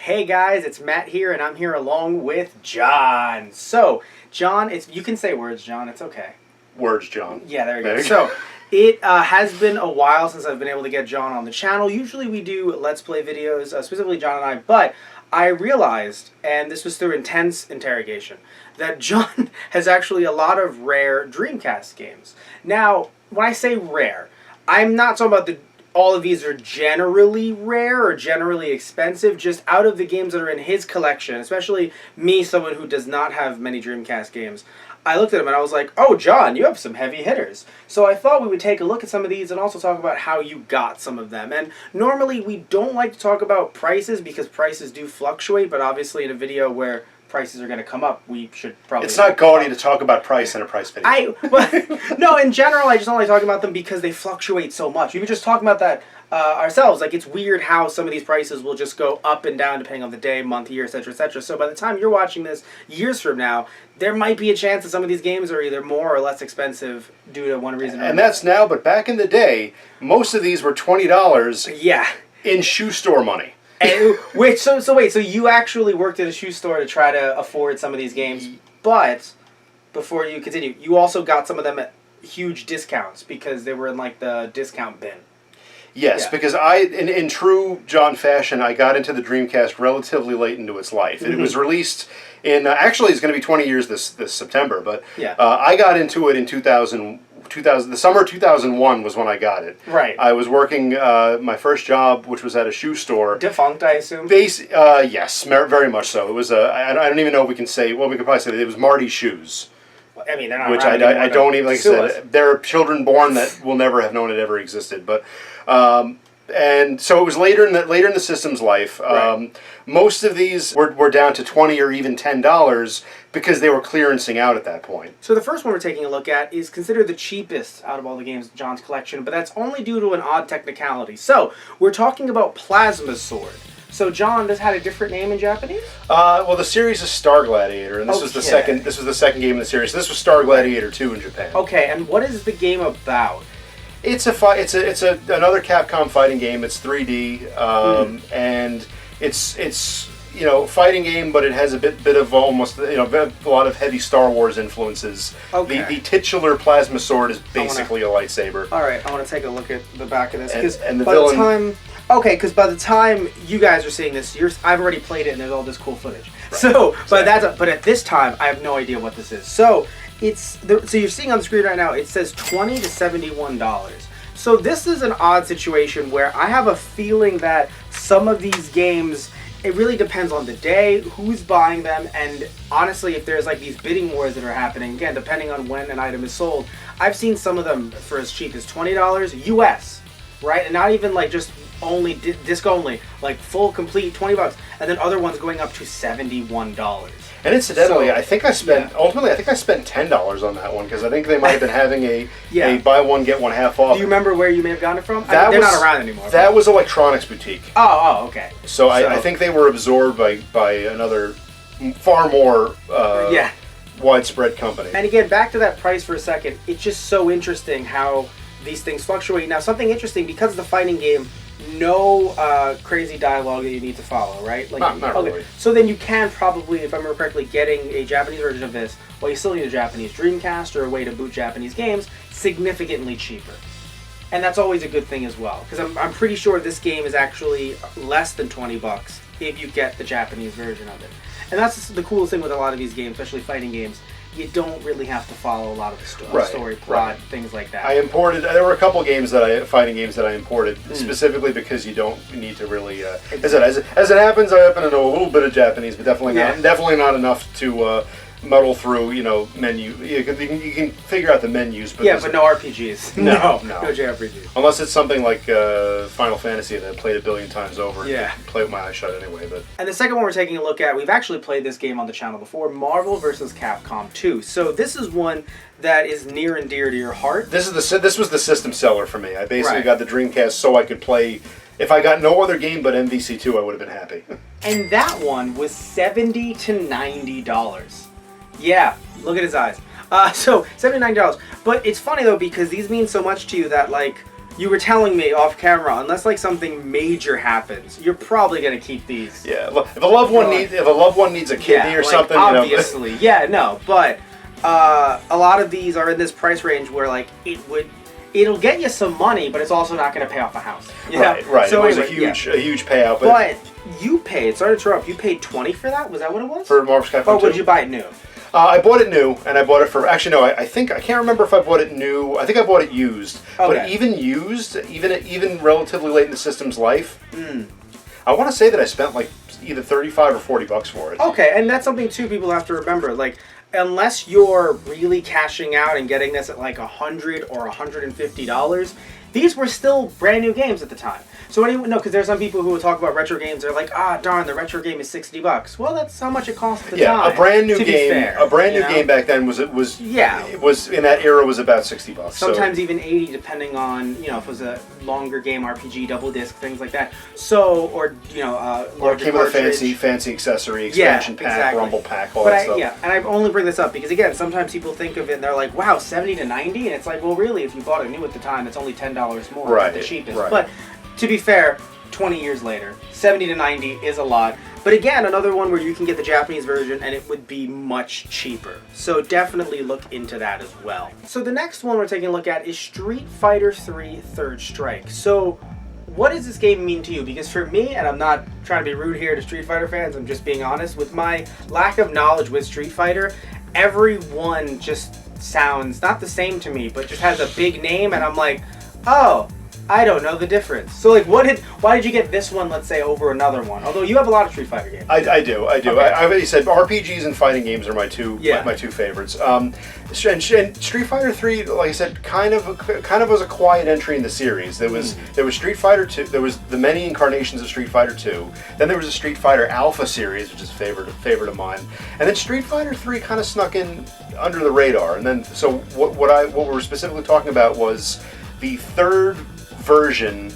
Hey guys, it's Matt here, and I'm here along with John. So, John, you can say words, John. It's okay. Words, John. Yeah, there you go. So, it has been a while since I've been able to get John on the channel. Usually we do Let's Play videos, specifically John and I, but I realized, and this was through intense interrogation, that John has actually a lot of rare Dreamcast games. Now, when I say rare, I'm not talking about all of these are generally rare or generally expensive, just out of the games that are in his collection, especially me, someone who does not have many Dreamcast games. I looked at him and I was like, oh, John, you have some heavy hitters. So I thought we would take a look at some of these and also talk about how you got some of them. And normally we don't like to talk about prices because prices do fluctuate, but obviously in a video where prices are going to come up, we should probably... It's not gaudy to talk about price in a price video. No, in general, I just don't like talking about them because they fluctuate so much. We were just talking about that ourselves. Like, it's weird how some of these prices will just go up and down depending on the day, month, year, etc., etc. So by the time you're watching this, years from now, there might be a chance that some of these games are either more or less expensive due to one reason or another. And that's now, but back in the day, most of these were $20 yeah. in shoe store money. And, wait, so you actually worked at a shoe store to try to afford some of these games, but before you continue, you also got some of them at huge discounts because they were in like the discount bin. Yes, yeah. Because in true John fashion, I got into the Dreamcast relatively late into its life. It was released in, actually it's going to be 20 years this September, but yeah. I got into it in 2000, the summer of 2001 was when I got it. Right. I was working my first job, which was at a shoe store. Defunct, I assume? Yes, very much so. It was I don't even know if we can say, well, we could probably say that it was Marty's Shoes. I mean, they're not which around I don't even, like I said, us. there are children born that will never have known it ever existed. But and so it was later in the system's life. Right. Most of these were down to $20 or even $10 because they were clearancing out at that point. So the first one we're taking a look at is considered the cheapest out of all the games in John's collection, but that's only due to an odd technicality. So we're talking about Plasma Sword. So John, this had a different name in Japanese? Well, the series is Star Gladiator, and this was the second. This was the second game in the series. So this was Star Gladiator 2 in Japan. Okay, and what is the game about? It's another Capcom fighting game. It's 3D, and it's fighting game, but it has a bit of almost a lot of heavy Star Wars influences. Okay. The titular Plasma Sword is basically a lightsaber. All right, I want to take a look at the back of this and the villain. Because by the time you guys are seeing this, I've already played it and there's all this cool footage. Right. So, exactly. But at this time, I have no idea what this is. So so you're seeing on the screen right now, it says $20 to $71. So this is an odd situation where I have a feeling that some of these games, it really depends on the day, who's buying them, and honestly, if there's like these bidding wars that are happening, again, depending on when an item is sold, I've seen some of them for as cheap as $20 US, right? And not even like just only disc only, like full complete $20, and then other ones going up to $71. And incidentally, I think I spent $10 on that one because I think they might have been having a buy one get one half off. Do you remember where you may have gotten it from? They're not around anymore. That was Electronics Boutique. Oh, okay. So I think they were absorbed by another far more widespread company. And again, back to that price for a second. It's just so interesting how these things fluctuate. Now, something interesting because of the fighting game. No crazy dialogue that you need to follow, right? Like, not really. So then you can probably, if I remember correctly, getting a Japanese version of this, well, you still need a Japanese Dreamcast or a way to boot Japanese games, significantly cheaper. And that's always a good thing as well, because I'm pretty sure this game is actually less than $20 if you get the Japanese version of it. And that's the coolest thing with a lot of these games, especially fighting games. You don't really have to follow a lot of the story plot, things like that. There were a couple games fighting games that I imported specifically because you don't need to really. As it happens, I happen to know a little bit of Japanese, but definitely not enough to muddle through. Menu. You can figure out the menus, but but no RPGs. No JRPGs. Unless it's something like Final Fantasy that I played a billion times over. Yeah. Play with my eyes shut anyway. But and the second one we're taking a look at, we've actually played this game on the channel before, Marvel vs. Capcom 2. So this is one that is near and dear to your heart. This was the system seller for me. I basically got the Dreamcast so I could play. If I got no other game but MVC2, I would have been happy. And that one was $70 to $90. Yeah, look at his eyes. So $79. But it's funny though because these mean so much to you that like you were telling me off camera, unless like something major happens, you're probably gonna keep these. Yeah, if a loved one needs a kidney or like, something, obviously, you know. yeah, no, but a lot of these are in this price range where like it'll get you some money, but it's also not going to pay off a house. Right. So it was anyway, a huge payout. But you paid. Sorry to interrupt. You paid $20 for that. Was that what it was? For Marvel's Capcom 2. Or would you buy it new? I bought it new, and I bought it for. Actually, no. I think I can't remember if I bought it new. I think I bought it used. Okay. But even used, even relatively late in the system's life, I want to say that I spent like either $35 or $40 for it. Okay, and that's something too people have to remember. Like, unless you're really cashing out and getting this at like $100 or $150, these were still brand new games at the time. So anyway, no, because there's some people who will talk about retro games. They're like, darn, the retro game is $60. Well, that's how much it cost at the time. A brand new game. Fair, a brand new game back then was it was in that era was about $60. Sometimes even $80, depending on if it was a longer game, RPG, double disc, things like that. So or or it came with a fancy accessory, expansion pack, rumble pack, all that stuff. Yeah, and I only bring this up because again, sometimes people think of it and they're like, wow, $70 to $90, and it's like, well, really, if you bought it new at the time, it's only $10 more, right? The cheapest, right. But. To be fair, 20 years later, 70 to 90 is a lot. But again, another one where you can get the Japanese version and it would be much cheaper. So definitely look into that as well. So the next one we're taking a look at is Street Fighter 3 Third Strike. So what does this game mean to you? Because for me, and I'm not trying to be rude here to Street Fighter fans, I'm just being honest, with my lack of knowledge with Street Fighter, every one just sounds not the same to me, but just has a big name, and I'm like, oh, I don't know the difference. So, like, why did you get this one, let's say, over another one? Although you have a lot of Street Fighter games. I do. Okay. I already said RPGs and fighting games are my two favorites. And Street Fighter 3, like I said, kind of was a quiet entry in the series. There was Street Fighter 2. There was the many incarnations of Street Fighter 2. Then there was a Street Fighter Alpha series, which is a favorite of mine. And then Street Fighter 3 kind of snuck in under the radar. And then so what we were specifically talking about was the third version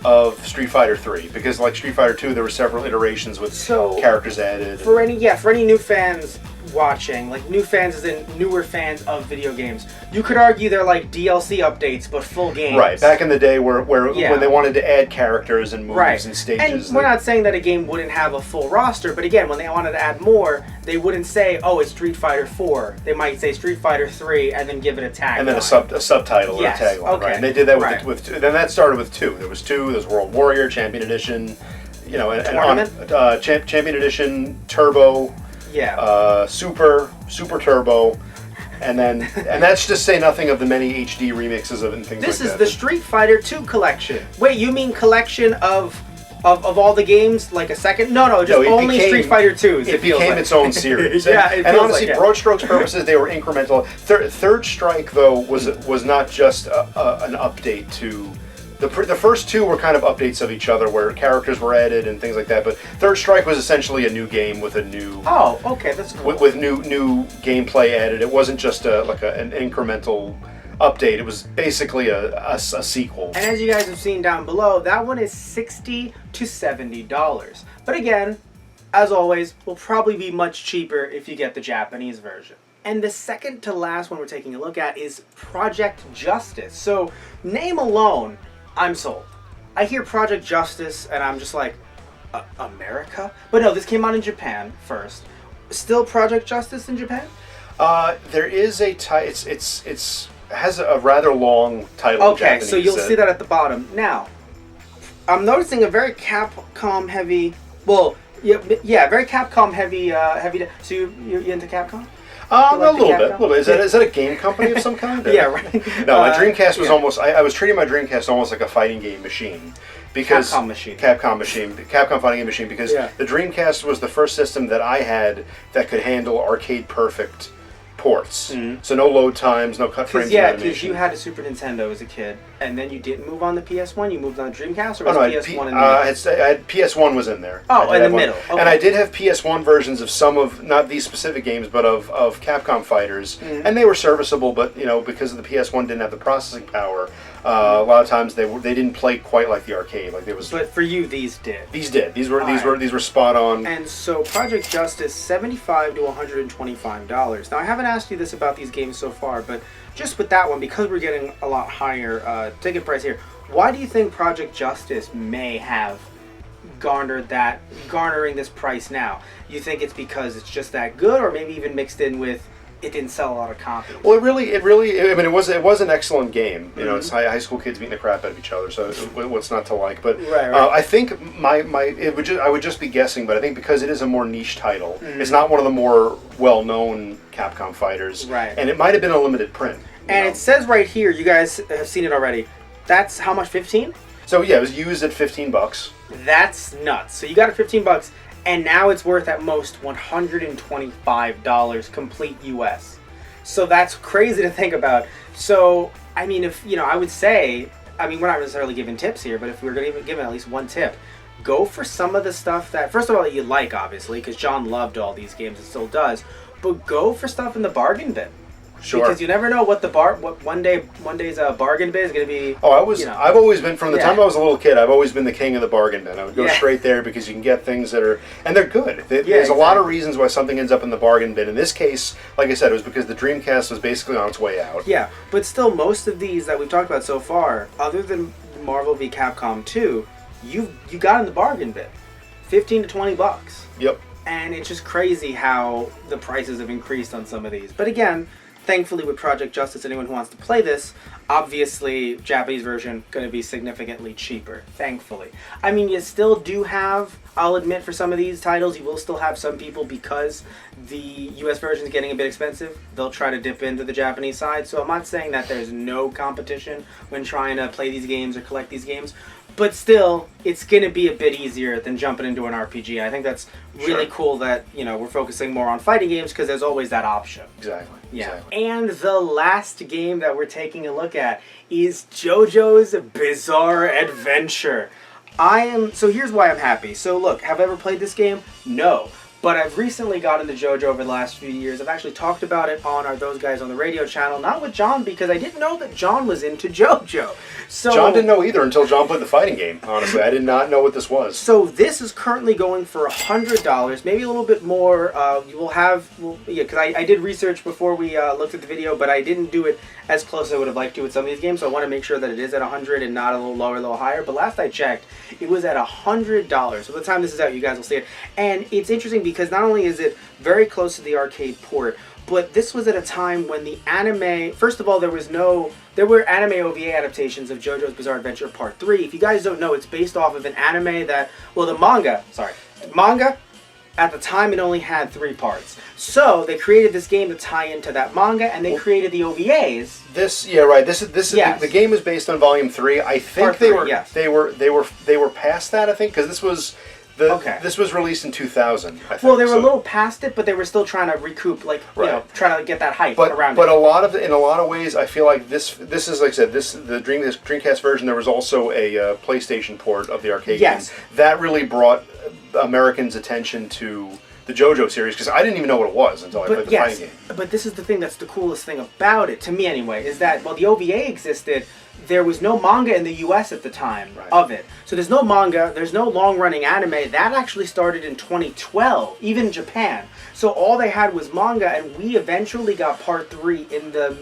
of Street Fighter 3, because like Street Fighter 2 there were several iterations with characters added. For any new fans watching, like new fans as in newer fans of video games, you could argue they're like DLC updates but full games. Right, back in the day where when they wanted to add characters and moves and stages. And we're not saying that a game wouldn't have a full roster, but again, when they wanted to add more, they wouldn't say, oh, it's Street Fighter 4. They might say Street Fighter 3 and then give it a tagline. And then a subtitle or a tagline, right? And they did that with two. Then that started with 2. There was World Warrior, Champion Edition, Champion Edition, Turbo, Super Turbo, and that's just say nothing of the many HD remixes of it and things like that. This is the Street Fighter 2 collection. Wait, you mean collection of all the games, like a second? No, only Street Fighter 2s. It became its own series. And honestly, broad strokes purposes, they were incremental. Third Strike, though, was not just an update to. The first two were kind of updates of each other, where characters were added and things like that. But Third Strike was essentially a new game with a new. Oh, okay, that's cool. With new gameplay added. It wasn't just an incremental update. It was basically a sequel. And as you guys have seen down below, that one is $60 to $70. But again, as always, will probably be much cheaper if you get the Japanese version. And the second to last one we're taking a look at is Project Justice. So, name alone, I'm sold. I hear Project Justice and I'm just like, America? But no, this came out in Japan first. Still Project Justice in Japan? There is a it has a rather long title. Okay, so you'll see that at the bottom. Now, I'm noticing a very Capcom heavy. Well, very Capcom heavy. So you into Capcom? A little bit. Is that a game company of some kind? Yeah, right. No, my Dreamcast was almost. I was treating my Dreamcast almost like a fighting game machine. Because Capcom fighting game machine. Because the Dreamcast was the first system that I had that could handle arcade perfect ports. Mm-hmm. So no load times, no cut frames. Yeah, because you had a Super Nintendo as a kid, and then you didn't move on to PS1. You moved on to Dreamcast, or was PS1 in the middle? I had PS1 was in there. Oh, in the middle. Okay. And I did have PS1 versions of some of not these specific games, but of Capcom fighters, and they were serviceable. But because the PS1 didn't have the processing power, A lot of times they didn't play quite like the arcade. Like there was. But for you, these did. These did. These were spot on. And so Project Justice, $75 to $125. Now I haven't asked you this about these games so far, but just with that one, because we're getting a lot higher ticket price here, why do you think Project Justice may have garnering this price now? You think it's because it's just that good, or maybe even mixed in with it didn't sell a lot of copies? Well, it really. I mean, it was an excellent game. You know, it's high school kids beating the crap out of each other. So what's not to like? But right. I think I would just be guessing, but I think because it is a more niche title, it's not one of the more well-known Capcom fighters, right? And it might have been a limited print. And it says right here, you guys have seen it already. That's how much? 15? So yeah, it was used at $15. That's nuts. So you got it $15. And now it's worth at most $125 complete US. So that's crazy to think about. So, I mean, if, I would say, we're not necessarily giving tips here, but if we were going to give at least one tip, go for some of the stuff that, first of all, that you like, obviously, because John loved all these games and still does, but go for stuff in the bargain bin. Sure. Because you never know what one day's bargain bin is going to be. Oh, I've always been, from the time I was a little kid, I've always been the king of the bargain bin. I would go straight there because you can get things that are, and they're good. There's a lot of reasons why something ends up in the bargain bin. In this case, like I said, it was because the Dreamcast was basically on its way out. Yeah, but still, most of these that we've talked about so far, other than Marvel v. Capcom 2, you got in the bargain bin, $15 to $20. Yep. And it's just crazy how the prices have increased on some of these. But again, thankfully with Project Justice, anyone who wants to play this, obviously Japanese version going to be significantly cheaper, thankfully. I mean, you still do have, I'll admit, for some of these titles, you will still have some people, because the US version is getting a bit expensive, they'll try to dip into the Japanese side. So I'm not saying that there's no competition when trying to play these games or collect these games, but still, it's going to be a bit easier than jumping into an RPG. I think that's really cool that, we're focusing more on fighting games, because there's always that option. Exactly. Yeah. Exactly. And the last game that we're taking a look at is JoJo's Bizarre Adventure. So here's why I'm happy. So look, have I ever played this game? No. But I've recently gotten into JoJo over the last few years. I've actually talked about it on our Those Guys on the Radio channel, not with John, because I didn't know that John was into JoJo. So John didn't know either until John played the fighting game, honestly. I did not know what this was. So this is currently going for $100, maybe a little bit more. You will have, because I did research before we looked at the video, but I didn't do it as close as I would have liked to with some of these games, so I want to make sure that it is at 100 and not a little lower, a little higher. But last I checked, it was at $100. So by the time this is out, you guys will see it. And it's interesting because not only is it very close to the arcade port, but this was at a time when the anime, first of all, there were anime OVA adaptations of JoJo's Bizarre Adventure Part 3. If you guys don't know, it's based off of an anime the manga, at the time it only had 3 parts. So they created this game to tie into that manga, and they created the OVAs. This is Yes. the game is based on Volume 3. I think they were past that, I think, because this was released in 2000, I think. Well, they were a little past it, but they were still trying to recoup, trying to get that hype around it. But in a lot of ways, I feel like this is, like I said, the Dreamcast version, there was also a PlayStation port of the arcade game. That really brought Americans' attention to the JoJo series, because I didn't even know what it was until I played the fighting game. But this is the thing that's the coolest thing about it, to me anyway, is that while the OVA existed, there was no manga in the US at the time of it. So there's no manga, there's no long-running anime. That actually started in 2012, even in Japan. So all they had was manga, and we eventually got Part 3 in the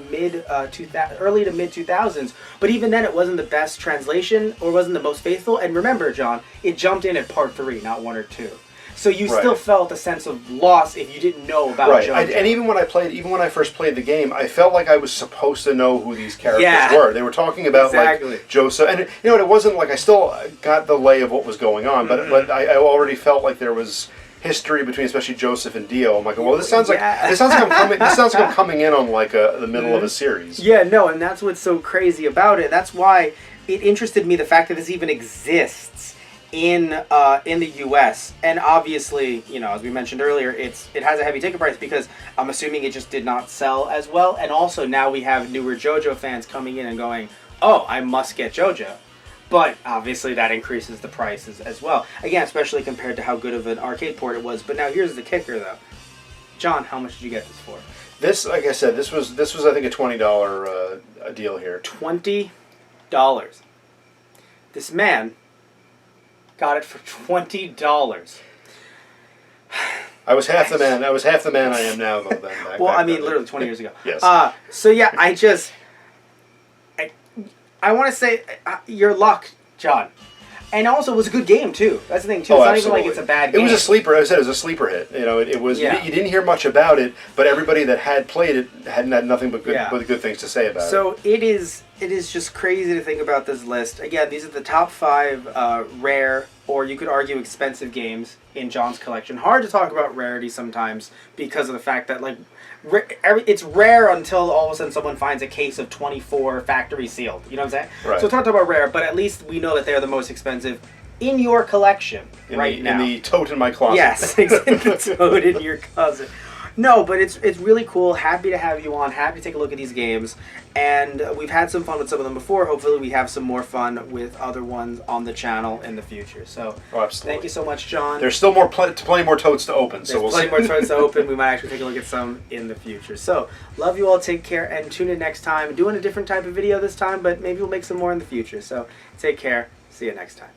early to mid-2000s. But even then, it wasn't the best translation, or wasn't the most faithful. And remember, John, it jumped in at Part 3, not 1 or 2. So you still felt a sense of loss if you didn't know about JoJo. And even when I first played the game, I felt like I was supposed to know who these characters were. They were talking about like Joseph, and it wasn't like I still got the lay of what was going on, but I already felt like there was history between, especially Joseph and Dio. I'm like, well, this sounds like I'm coming in on like the middle of a series. Yeah, no, and that's what's so crazy about it. That's why it interested me, the fact that this even exists in the US. And obviously, as we mentioned earlier, it has a heavy ticket price because I'm assuming it just did not sell as well. And also now we have newer JoJo fans coming in and going, oh, I must get JoJo. But obviously that increases the prices as well. Again, especially compared to how good of an arcade port it was. But now here's the kicker though. John, how much did you get this for? This, like I said, this was I think a $20 deal here. 20? This man got it for $20. I was half the man. I was half the man I am now, though. Then. Well, I mean, literally 20 years ago. Yes. So yeah, I want to say your luck, John. And also, it was a good game too. That's the thing too. Oh, it's not absolutely. even like it's a bad game. It was a sleeper. I said it was a sleeper hit. You know, it was. Yeah. You didn't hear much about it, but everybody that had played it had nothing but good things to say about it. So it is just crazy to think about this list. Again, these are the top 5 rare, or you could argue expensive games in John's collection. Hard to talk about rarity sometimes because of the fact that like it's rare until all of a sudden someone finds a case of 24 factory sealed. You know what I'm saying? Right. So it's hard to talk about rare, but at least we know that they are the most expensive in your collection now. In the tote in my closet. Yes, in the tote in your closet. No, but it's really cool. Happy to have you on. Happy to take a look at these games. And we've had some fun with some of them before. Hopefully we have some more fun with other ones on the channel in the future. So thank you so much, John. There's still plenty more totes to open. So There's plenty more totes to open. We might actually take a look at some in the future. So love you all. Take care and tune in next time. Doing a different type of video this time, but maybe we'll make some more in the future. So take care. See you next time.